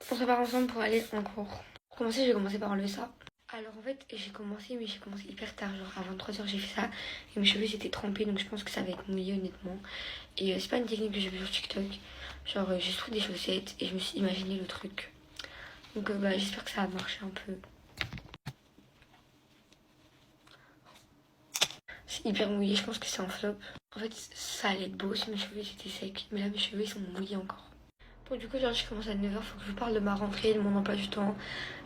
On se prépare ensemble pour aller en cours. Pour commencer, j'ai commencé par enlever ça. Alors en fait, j'ai commencé hyper tard, genre à 23h j'ai fait ça. Et mes cheveux étaient trempés, donc je pense que ça va être mouillé honnêtement. Et c'est pas une technique que j'ai vue sur TikTok. Genre j'ai juste pris des chaussettes et je me suis imaginé le truc. Donc j'espère que ça va marcher un peu. C'est hyper mouillé, je pense que c'est un flop. En fait, ça allait être beau si mes cheveux étaient secs. Mais là, mes cheveux ils sont mouillés encore. Bon, du coup, aujourd'hui, je commence à 9h. Faut que je vous parle de ma rentrée, de mon emploi du temps,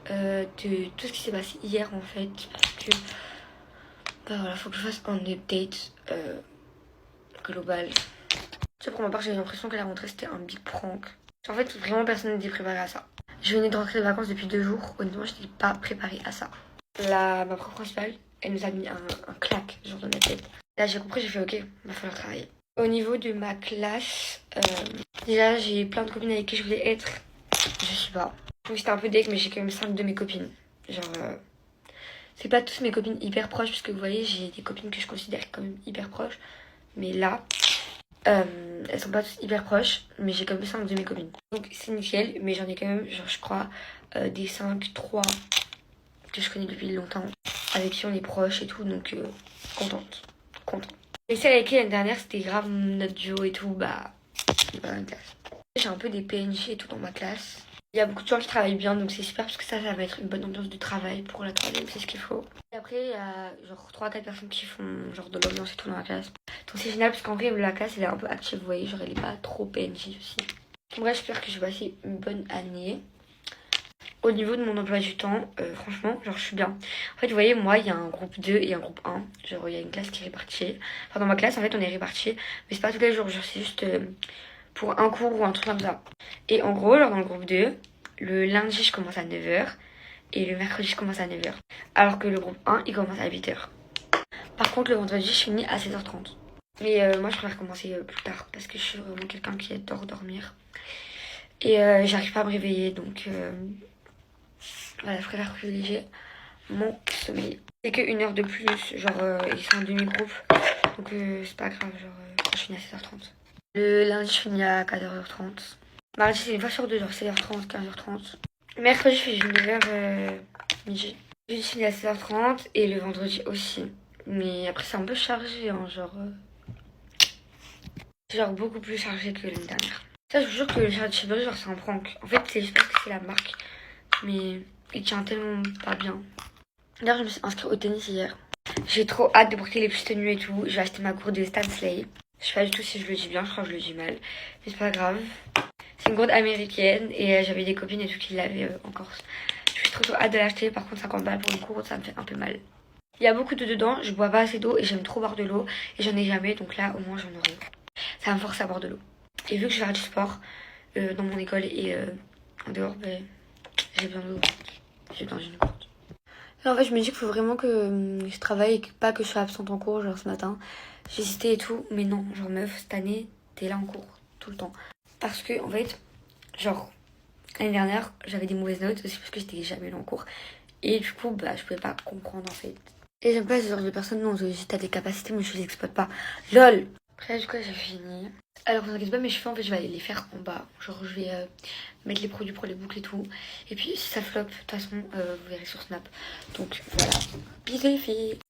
de tout ce qui s'est passé hier en fait. Parce que, voilà, faut que je fasse un update global. Tu sais, pour ma part, j'ai l'impression que la rentrée c'était un big prank. En fait, vraiment, personne n'était préparé à ça. Je venais de rentrer de vacances depuis 2 jours. Honnêtement, je n'étais pas préparée à ça. Ma prof principale, elle nous a mis un claque, genre dans la tête. Là, j'ai compris, j'ai fait ok, va falloir travailler. Au niveau de ma classe, déjà j'ai plein de copines avec qui je voulais être. Je suis pas. Je trouve que c'était un peu deck, mais j'ai quand même 5 de mes copines. Genre, c'est pas tous mes copines hyper proches, puisque vous voyez, j'ai des copines que je considère quand même hyper proches. Mais là, elles sont pas toutes hyper proches, mais j'ai quand même 5 de mes copines. Donc c'est nickel, mais j'en ai quand même, genre, je crois, des 5, 3 que je connais depuis longtemps, avec qui on est proches et tout, donc contente. Et celle avec qui l'année dernière c'était grave notre duo et tout, c'est pas ma classe. J'ai un peu des PNJ et tout dans ma classe. Il y a beaucoup de gens qui travaillent bien, donc c'est super parce que ça va être une bonne ambiance de travail pour la troisième, c'est ce qu'il faut. Et après, il y a genre 3-4 personnes qui font genre de l'ambiance et tout dans la classe. Donc c'est génial parce qu'en vrai, la classe elle est un peu active, vous voyez, genre elle est pas trop PNJ aussi. Bref, j'espère que je vais passer une bonne année. Au niveau de mon emploi du temps, franchement, genre je suis bien. En fait, vous voyez, moi, il y a un groupe 2 et un groupe 1. Genre, il y a une classe qui est répartie. Enfin, dans ma classe, en fait, on est répartis. Mais c'est pas tous les jours, genre, c'est juste pour un cours ou un truc comme ça. Et en gros, genre, dans le groupe 2, le lundi, je commence à 9h. Et le mercredi, je commence à 9h. Alors que le groupe 1, il commence à 8h. Par contre, le vendredi, je finis à 16h30. Mais moi, je préfère commencer plus tard. Parce que je suis vraiment quelqu'un qui adore dormir. Et j'arrive pas à me réveiller, donc... Voilà, je préfère privilégier mon sommeil. C'est que 1 heure de plus, genre ils sont en demi-groupe. Donc c'est pas grave, genre je finis à 16h30. Le lundi je finis à 14h30. Mardi c'est une fois sur deux, genre 16h30, 15h30. Mercredi je finis 9h midi. Jeudi je finis à 16h30 et le vendredi aussi. Mais après c'est un peu chargé, hein, genre beaucoup plus chargé que l'année dernière. Ça je vous jure que le chargé de Chiburi, genre c'est un prank. En fait c'est juste parce que c'est la marque. Mais il tient tellement pas bien. D'ailleurs, je me suis inscrite au tennis hier. J'ai trop hâte de porter les plus tenues et tout. Je vais acheter ma gourde de Stan Slay. Je sais pas du tout si je le dis bien, je crois que je le dis mal. Mais c'est pas grave. C'est une gourde américaine et j'avais des copines et tout qui l'avaient en Corse. Je suis trop hâte de l'acheter. Par contre, 50 balles pour une gourde, ça me fait un peu mal. Il y a beaucoup d'eau dedans, je bois pas assez d'eau et j'aime trop boire de l'eau. Et j'en ai jamais, donc là, au moins, j'en aurai. Ça me force à boire de l'eau. Et vu que je vais faire du sport dans mon école et en dehors, j'ai besoin d'eau. J'ai besoin d'une gourde. En fait, je me dis qu'il faut vraiment que je travaille et pas que je sois absente en cours, genre ce matin. J'ai hésité et tout, mais non, genre meuf, cette année, t'es là en cours, tout le temps. Parce que, en fait, genre, l'année dernière, j'avais des mauvaises notes aussi parce que j'étais jamais là en cours. Et du coup, je pouvais pas comprendre en fait. Et j'aime pas ce genre de personnes, non, si t'as des capacités, mais je les exploite pas. LOL! Après, du coup, j'ai fini. Alors, vous inquiétez pas, mes cheveux, en fait, je vais aller les faire en bas. Genre, je vais mettre les produits pour les boucles et tout. Et puis, si ça flop, de toute façon, vous verrez sur Snap. Donc, voilà. Bisous les filles!